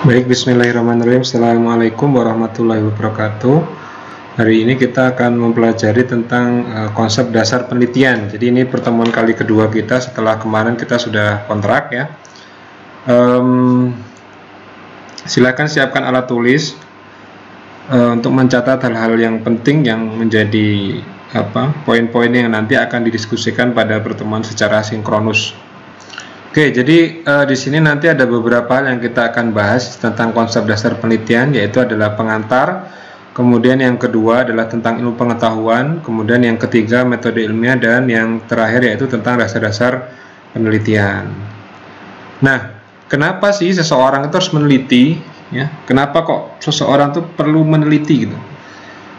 Baik, bismillahirrahmanirrahim. Assalamualaikum warahmatullahi wabarakatuh. Hari ini kita akan mempelajari tentang konsep dasar penelitian. Jadi ini pertemuan kali kedua kita setelah kemarin kita sudah kontrak ya. Silakan siapkan alat tulis untuk mencatat hal-hal yang penting yang menjadi poin-poin yang nanti akan didiskusikan pada pertemuan secara sinkronus. Oke, jadi di sini nanti ada beberapa hal yang kita akan bahas tentang konsep dasar penelitian, yaitu adalah pengantar, kemudian yang kedua adalah tentang ilmu pengetahuan, kemudian yang ketiga metode ilmiah, dan yang terakhir yaitu tentang dasar-dasar penelitian. Nah, kenapa sih seseorang itu harus meneliti? Ya, kenapa kok seseorang itu perlu meneliti gitu?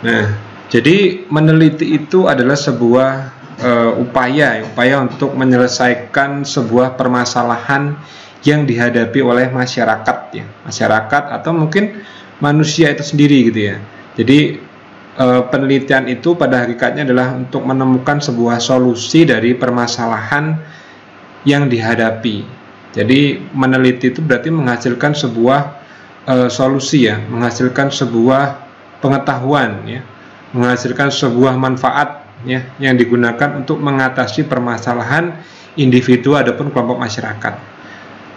Nah, jadi meneliti itu adalah sebuah upaya untuk menyelesaikan sebuah permasalahan yang dihadapi oleh masyarakat ya, masyarakat atau mungkin manusia itu sendiri gitu ya. Jadi penelitian itu pada hakikatnya adalah untuk menemukan sebuah solusi dari permasalahan yang dihadapi. Jadi meneliti itu berarti menghasilkan sebuah solusi ya, menghasilkan sebuah pengetahuan ya, menghasilkan sebuah manfaat ya, yang digunakan untuk mengatasi permasalahan individu ataupun kelompok masyarakat.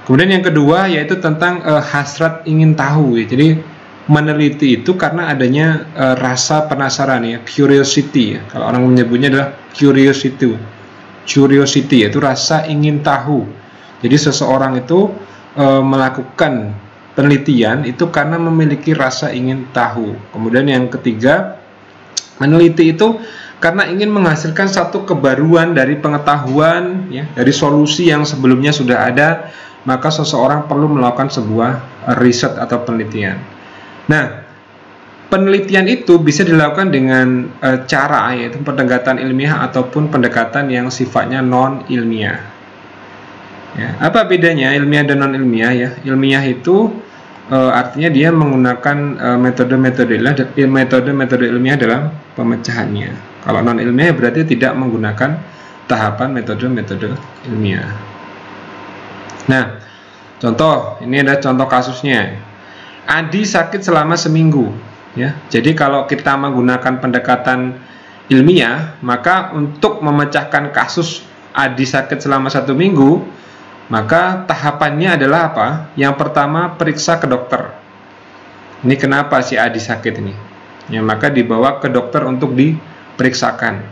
Kemudian yang kedua yaitu tentang hasrat ingin tahu ya. Jadi meneliti itu karena adanya rasa penasaran ya, curiosity ya. Kalau orang menyebutnya adalah curiosity yaitu rasa ingin tahu. Jadi seseorang itu melakukan penelitian itu karena memiliki rasa ingin tahu. Kemudian yang ketiga, meneliti itu karena ingin menghasilkan satu kebaruan dari pengetahuan ya, dari solusi yang sebelumnya sudah ada, maka seseorang perlu melakukan sebuah riset atau penelitian. Nah, penelitian itu bisa dilakukan dengan cara yaitu pendekatan ilmiah ataupun pendekatan yang sifatnya non ilmiah. Ya, apa bedanya ilmiah dan non ilmiah ya? Ilmiah itu artinya dia menggunakan metode-metode ilmiah dalam pemecahannya. Kalau non ilmiah berarti tidak menggunakan tahapan metode-metode ilmiah. Nah, contoh ini ada contoh kasusnya. Adi sakit selama seminggu. Ya, jadi kalau kita menggunakan pendekatan ilmiah, maka untuk memecahkan kasus Adi sakit selama 1 minggu, maka tahapannya adalah apa? Yang pertama, periksa ke dokter. Ini kenapa si Adi sakit ini? Ya, maka dibawa ke dokter untuk diperiksakan.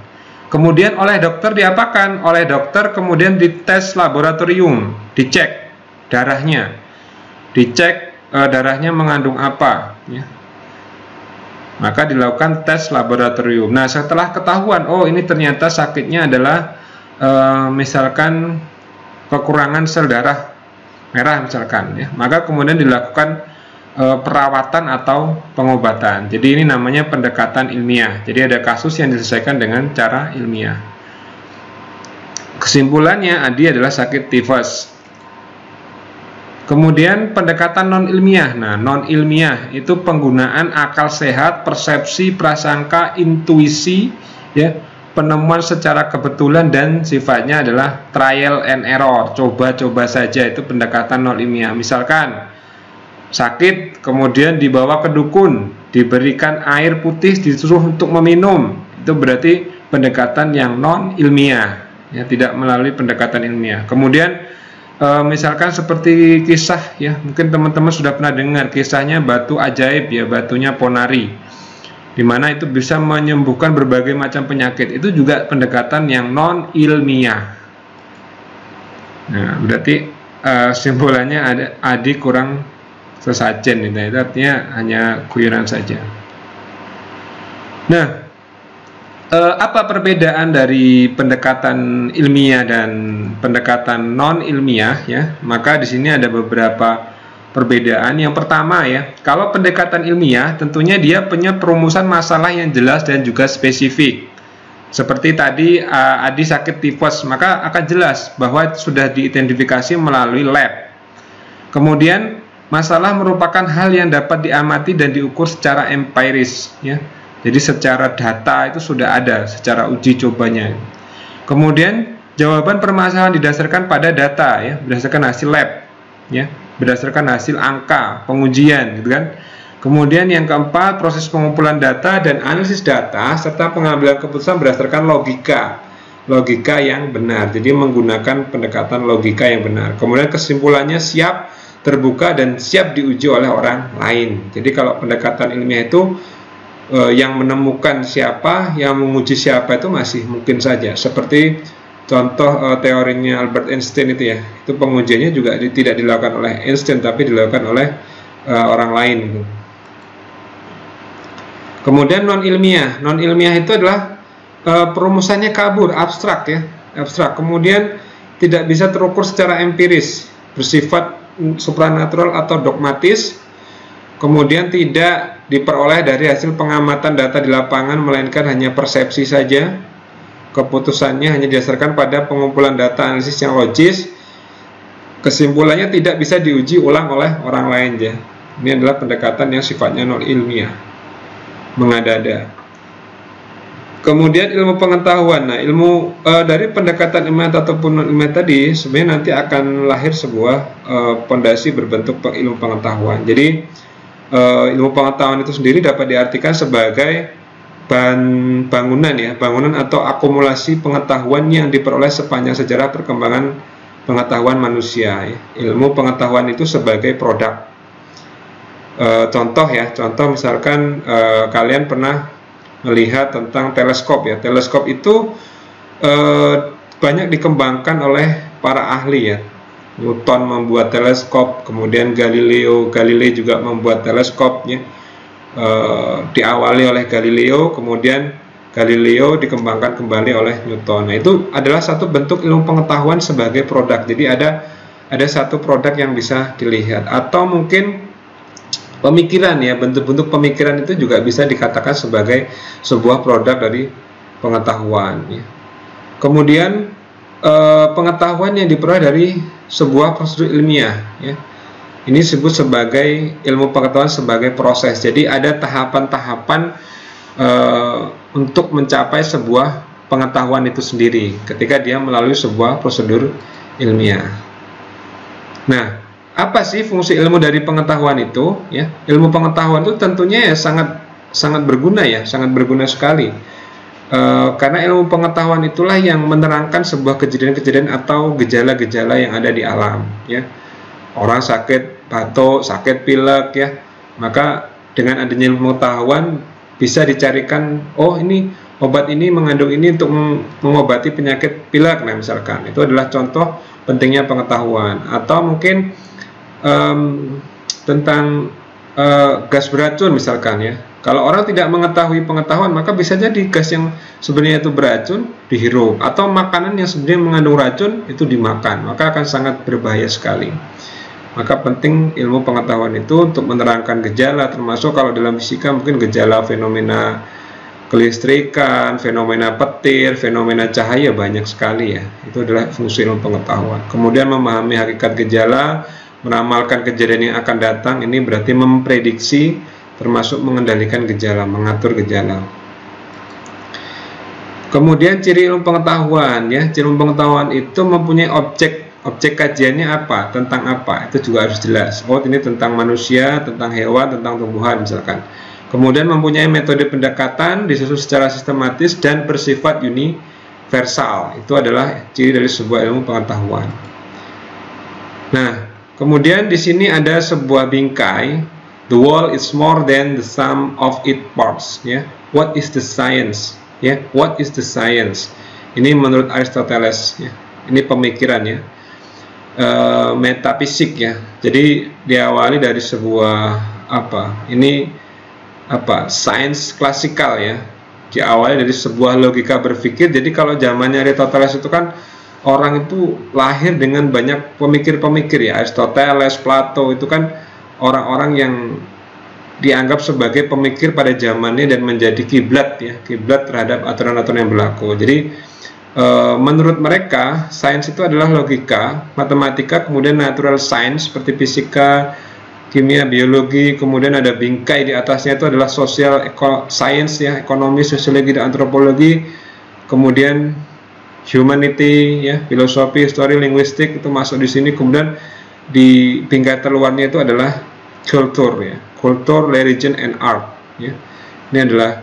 Kemudian oleh dokter diapakan? Oleh dokter kemudian dites laboratorium, dicek darahnya, dicek darahnya mengandung apa. Ya. Maka dilakukan tes laboratorium. Nah, setelah ketahuan, oh ini ternyata sakitnya adalah misalkan kekurangan sel darah merah misalkan ya, maka kemudian dilakukan perawatan atau pengobatan. Jadi ini namanya pendekatan ilmiah. Jadi ada kasus yang diselesaikan dengan cara ilmiah. Kesimpulannya Adi adalah sakit tifus. Kemudian pendekatan non ilmiah. Nah, non ilmiah itu penggunaan akal sehat, persepsi, prasangka, intuisi ya, penemuan secara kebetulan dan sifatnya adalah trial and error, coba-coba saja, itu pendekatan non ilmiah. Misalkan sakit kemudian dibawa ke dukun, diberikan air putih, disuruh untuk meminum, itu berarti pendekatan yang non ilmiah ya, tidak melalui pendekatan ilmiah. Kemudian misalkan seperti kisah ya, mungkin teman-teman sudah pernah dengar kisahnya batu ajaib ya, batunya Ponari, di mana itu bisa menyembuhkan berbagai macam penyakit. Itu juga pendekatan yang non ilmiah. Nah, berarti simpulannya ada Adi kurang sesajen, itu artinya hanya guyonan saja. Nah, apa perbedaan dari pendekatan ilmiah dan pendekatan non ilmiah ya? Maka di sini ada beberapa perbedaan. Yang pertama ya, kalau pendekatan ilmiah tentunya dia punya perumusan masalah yang jelas dan juga spesifik. Seperti tadi Adi sakit tifus, maka akan jelas bahwa sudah diidentifikasi melalui lab. Kemudian masalah merupakan hal yang dapat diamati dan diukur secara empiris ya. Jadi secara data itu sudah ada, secara uji cobanya. Kemudian jawaban permasalahan didasarkan pada data ya, berdasarkan hasil lab ya. berdasarkan hasil angka pengujian, gitu kan. Kemudian yang keempat, proses pengumpulan data dan analisis data serta pengambilan keputusan berdasarkan logika yang benar. Jadi menggunakan pendekatan logika yang benar. Kemudian kesimpulannya siap, terbuka, dan siap diuji oleh orang lain. Jadi kalau pendekatan ilmiah itu yang menemukan siapa, yang menguji siapa itu masih mungkin saja. Seperti contoh teorinya Albert Einstein itu ya, itu pengujiannya juga tidak dilakukan oleh Einstein tapi dilakukan oleh orang lain gitu. Kemudian non ilmiah itu adalah perumusannya kabur, abstrak ya, abstrak. Kemudian tidak bisa terukur secara empiris, bersifat supranatural atau dogmatis. Kemudian tidak diperoleh dari hasil pengamatan data di lapangan, melainkan hanya persepsi saja. Keputusannya hanya didasarkan pada pengumpulan data analisis yang logis. Kesimpulannya tidak bisa diuji ulang oleh orang lain ya. Ini adalah pendekatan yang sifatnya non ilmiah, mengada-ada. Kemudian ilmu pengetahuan. Nah, ilmu dari pendekatan ilmiah ataupun non ilmiah tadi sebenarnya nanti akan lahir sebuah pondasi berbentuk ilmu pengetahuan. Jadi ilmu pengetahuan itu sendiri dapat diartikan sebagai bangunan ya, bangunan atau akumulasi pengetahuan yang diperoleh sepanjang sejarah perkembangan pengetahuan manusia ya. Ilmu pengetahuan itu sebagai produk. Contoh misalkan kalian pernah melihat tentang teleskop ya. Teleskop itu banyak dikembangkan oleh para ahli ya. Newton membuat teleskop, kemudian Galilei juga membuat teleskopnya. Diawali oleh Galileo, kemudian Galileo dikembangkan kembali oleh Newton. Nah, itu adalah satu bentuk ilmu pengetahuan sebagai produk. Jadi ada satu produk yang bisa dilihat, atau mungkin pemikiran ya, bentuk-bentuk pemikiran itu juga bisa dikatakan sebagai sebuah produk dari pengetahuan ya. Kemudian pengetahuan yang diperoleh dari sebuah prosedur ilmiah ya. Ini disebut sebagai ilmu pengetahuan sebagai proses. Jadi ada tahapan-tahapan untuk mencapai sebuah pengetahuan itu sendiri ketika dia melalui sebuah prosedur ilmiah. Nah, apa sih fungsi ilmu dari pengetahuan itu? Ya, ilmu pengetahuan itu tentunya ya sangat berguna ya, sangat berguna sekali. Karena ilmu pengetahuan itulah yang menerangkan sebuah kejadian-kejadian atau gejala-gejala yang ada di alam. Ya. Orang sakit batuk, sakit pilek ya, maka dengan adanya ilmu pengetahuan bisa dicarikan, oh ini obat ini mengandung ini untuk mengobati penyakit pilek, nah misalkan itu adalah contoh pentingnya pengetahuan. Atau mungkin tentang gas beracun misalkan ya, kalau orang tidak mengetahui pengetahuan maka bisa jadi gas yang sebenarnya itu beracun dihirup, atau makanan yang sebenarnya mengandung racun itu dimakan, maka akan sangat berbahaya sekali. Maka penting ilmu pengetahuan itu untuk menerangkan gejala, termasuk kalau dalam fisika mungkin gejala fenomena kelistrikan, fenomena petir, fenomena cahaya, banyak sekali ya. Itu adalah fungsi ilmu pengetahuan. Kemudian memahami hakikat gejala, meramalkan kejadian yang akan datang, ini berarti memprediksi, termasuk mengendalikan gejala, mengatur gejala. Kemudian ciri ilmu pengetahuan ya, ciri ilmu pengetahuan itu mempunyai objek kajiannya apa, tentang apa, itu juga harus jelas. Oh, ini tentang manusia, tentang hewan, tentang tumbuhan misalkan. Kemudian mempunyai metode pendekatan, disusun secara sistematis dan bersifat universal. Itu adalah ciri dari sebuah ilmu pengetahuan. Nah, kemudian di sini ada sebuah bingkai. The world is more than the sum of its parts. Ya, what is the science? Ya, what is the science? Ini menurut Aristoteles. Ya, ini pemikiran ya. Metafisik ya. Jadi diawali dari sebuah sains klasikal ya. Diawali dari sebuah logika berpikir. Jadi kalau zamannya Aristoteles itu kan orang itu lahir dengan banyak pemikir-pemikir ya. Aristoteles, Plato itu kan orang-orang yang dianggap sebagai pemikir pada zamannya dan menjadi kiblat ya, kiblat terhadap aturan-aturan yang berlaku. Jadi menurut mereka, sains itu adalah logika, matematika, kemudian natural science seperti fisika, kimia, biologi, kemudian ada bingkai di atasnya itu adalah social science ya, ekonomi, sosiologi, dan antropologi, kemudian humanity ya, filosofi, histori, linguistik itu masuk di sini, kemudian di bingkai terluarnya itu adalah culture ya, culture, religion and art ya. Ini adalah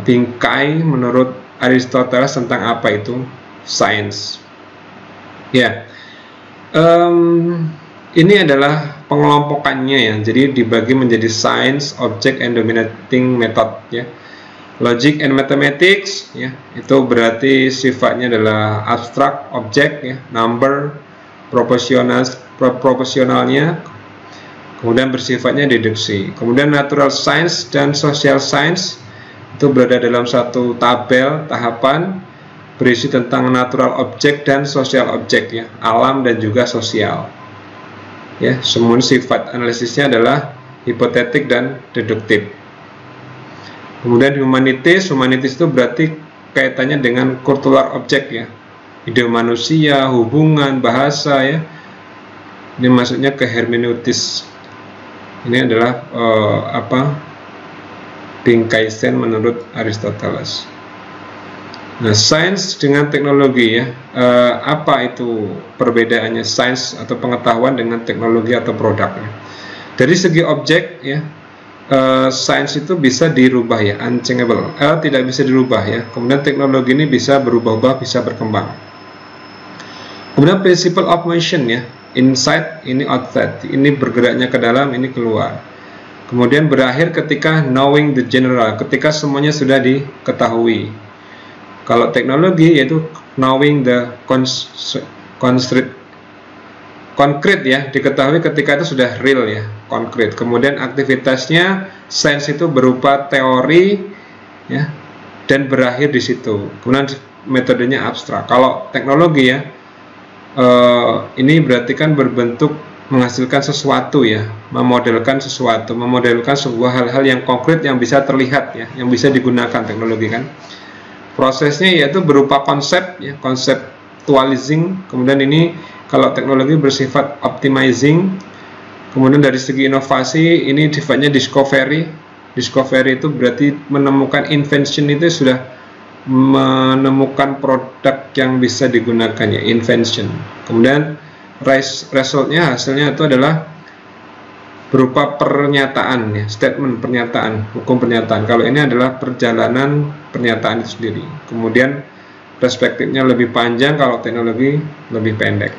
bingkai menurut Aristoteles tentang apa itu science ya. Ini adalah pengelompokannya ya, jadi dibagi menjadi science, object, and dominating method ya. Logic and mathematics ya, itu berarti sifatnya adalah abstrak, objek ya, number, proporsionalnya, kemudian bersifatnya deduksi. Kemudian natural science dan social science itu berada dalam satu tabel tahapan berisi tentang natural object dan social object ya, alam dan juga sosial ya. Semua sifat analisisnya adalah hipotetik dan deduktif. Kemudian humanities itu berarti kaitannya dengan cultural object ya, ide manusia, hubungan, bahasa ya. Ini maksudnya ke hermeneutis. Ini adalah bingkai sen menurut Aristoteles. Nah, sains dengan teknologi ya, apa itu perbedaannya sains atau pengetahuan dengan teknologi atau produknya? Dari segi objek ya, sains itu bisa dirubah ya, unchangeable, tidak bisa dirubah ya. Kemudian teknologi ini bisa berubah-ubah, bisa berkembang. Kemudian principle of motion ya, inside, ini outside, ini bergeraknya ke dalam, ini keluar. Kemudian berakhir ketika knowing the general, ketika semuanya sudah diketahui. Kalau teknologi yaitu knowing the concrete ya, diketahui ketika itu sudah real ya, konkret. Kemudian aktivitasnya sains itu berupa teori ya, dan berakhir di situ. Kemudian metodenya abstrak. Kalau teknologi ya, ini berarti kan berbentuk menghasilkan sesuatu ya, memodelkan sesuatu, memodelkan sebuah hal-hal yang konkret yang bisa terlihat ya, yang bisa digunakan teknologi kan. Prosesnya yaitu berupa konsep ya, conceptualizing. Kemudian ini kalau teknologi bersifat optimizing. Kemudian dari segi inovasi ini sifatnya discovery. Discovery itu berarti menemukan, invention itu sudah menemukan produk yang bisa digunakan ya, invention. Kemudian resultnya, hasilnya itu adalah berupa pernyataan ya, statement, pernyataan, hukum pernyataan. Kalau ini adalah perjalanan pernyataan itu sendiri. Kemudian perspektifnya lebih panjang, kalau teknologi lebih pendek.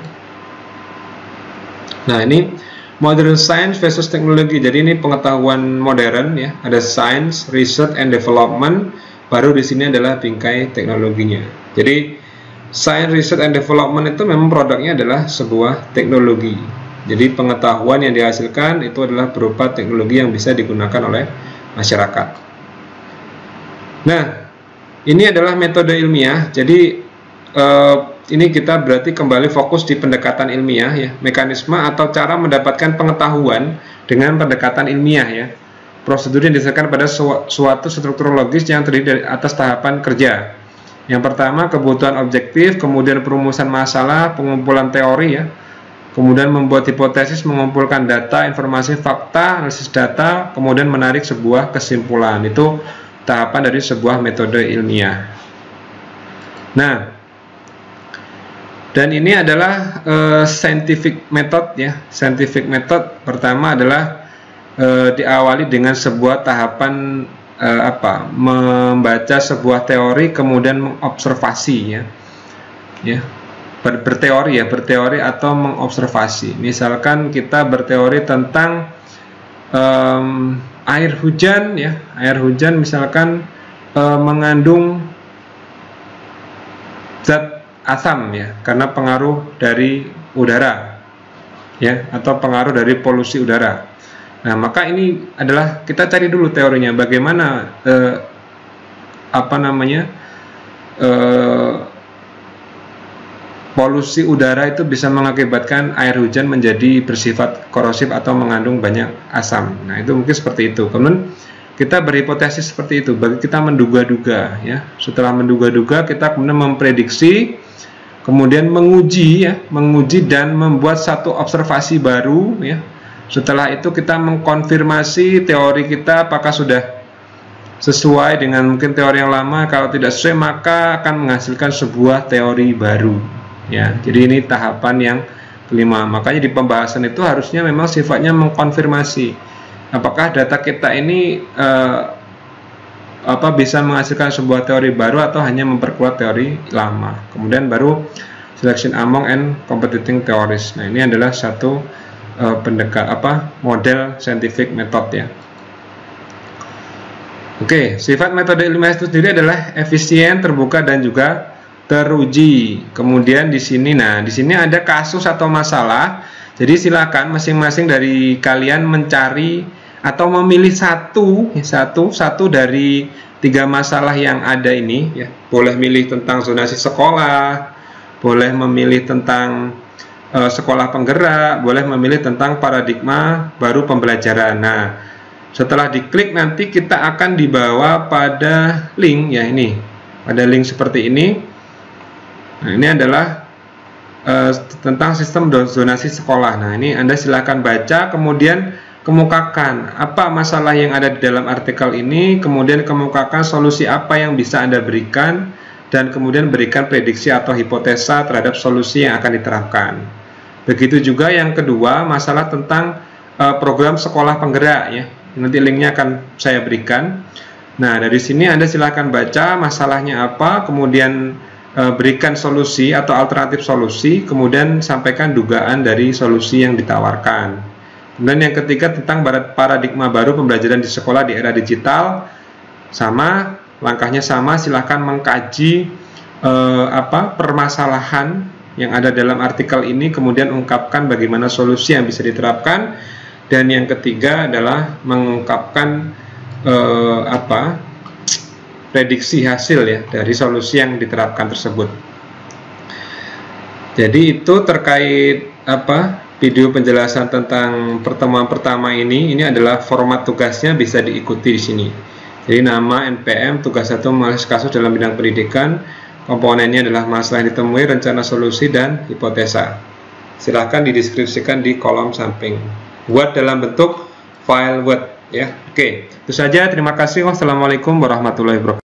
Nah, ini modern science versus teknologi. Jadi ini pengetahuan modern ya, ada science, research and development, baru di sini adalah bingkai teknologinya. Jadi science, research and development itu memang produknya adalah sebuah teknologi. Jadi pengetahuan yang dihasilkan itu adalah berupa teknologi yang bisa digunakan oleh masyarakat. Nah, ini adalah metode ilmiah. Jadi ini kita berarti kembali fokus di pendekatan ilmiah ya, mekanisme atau cara mendapatkan pengetahuan dengan pendekatan ilmiah ya. Prosedur yang didasarkan pada suatu struktur logis yang terdiri dari atas tahapan kerja. Yang pertama kebutuhan objektif, kemudian perumusan masalah, pengumpulan teori ya. Kemudian membuat hipotesis, mengumpulkan data, informasi, fakta, analisis data, kemudian menarik sebuah kesimpulan. Itu tahapan dari sebuah metode ilmiah. Nah, dan ini adalah scientific method ya. Scientific method pertama adalah diawali dengan sebuah tahapan membaca sebuah teori, kemudian mengobservasi ya. Berteori atau mengobservasi. Misalkan kita berteori tentang air hujan ya, air hujan misalkan mengandung zat asam ya, karena pengaruh dari udara ya, atau pengaruh dari polusi udara. Nah, maka ini adalah kita cari dulu teorinya, bagaimana polusi udara itu bisa mengakibatkan air hujan menjadi bersifat korosif atau mengandung banyak asam. Nah, itu mungkin seperti itu. Kemudian kita berhipotesis seperti itu, bagi kita menduga-duga ya. Setelah menduga-duga, kita kemudian memprediksi, kemudian menguji dan membuat satu observasi baru ya. Setelah itu kita mengkonfirmasi teori kita apakah sudah sesuai dengan mungkin teori yang lama. Kalau tidak sesuai, maka akan menghasilkan sebuah teori baru. Ya, jadi ini tahapan yang kelima. Makanya di pembahasan itu harusnya memang sifatnya mengkonfirmasi apakah data kita ini bisa menghasilkan sebuah teori baru atau hanya memperkuat teori lama. Kemudian baru selection among and competing theories. Nah, ini adalah satu model scientific method ya. Oke, sifat metode ilmiah itu sendiri adalah efisien, terbuka, dan juga teruji. Kemudian di sini ada kasus atau masalah. Jadi silakan masing-masing dari kalian mencari atau memilih satu dari 3 masalah yang ada ini ya. Boleh milih tentang zonasi sekolah, boleh memilih tentang sekolah penggerak, boleh memilih tentang paradigma baru pembelajaran. Nah, setelah diklik nanti kita akan dibawa pada link ya, ini pada link seperti ini. Nah, ini adalah tentang sistem zonasi sekolah. Nah, ini Anda silakan baca, kemudian kemukakan apa masalah yang ada di dalam artikel ini, kemudian kemukakan solusi apa yang bisa Anda berikan, dan kemudian berikan prediksi atau hipotesa terhadap solusi yang akan diterapkan. Begitu juga yang kedua, masalah tentang program sekolah penggerak ya. Nanti linknya akan saya berikan. Nah, dari sini Anda silakan baca masalahnya apa, kemudian berikan solusi atau alternatif solusi, kemudian sampaikan dugaan dari solusi yang ditawarkan. Kemudian yang ketiga tentang paradigma baru pembelajaran di sekolah di era digital. Langkahnya sama, silahkan mengkaji permasalahan yang ada dalam artikel ini, kemudian ungkapkan bagaimana solusi yang bisa diterapkan. Dan yang ketiga adalah mengungkapkan prediksi hasil ya dari solusi yang diterapkan tersebut. Jadi itu terkait video penjelasan tentang pertemuan pertama ini. Ini adalah format tugasnya, bisa diikuti di sini. Jadi nama, NPM, tugas 1 menganalisis kasus dalam bidang pendidikan. Komponennya adalah masalah yang ditemui, rencana solusi, dan hipotesa. Silahkan dideskripsikan di kolom samping. Buat dalam bentuk file Word ya. Oke, itu saja. Terima kasih. Wassalamualaikum warahmatullahi wabarakatuh.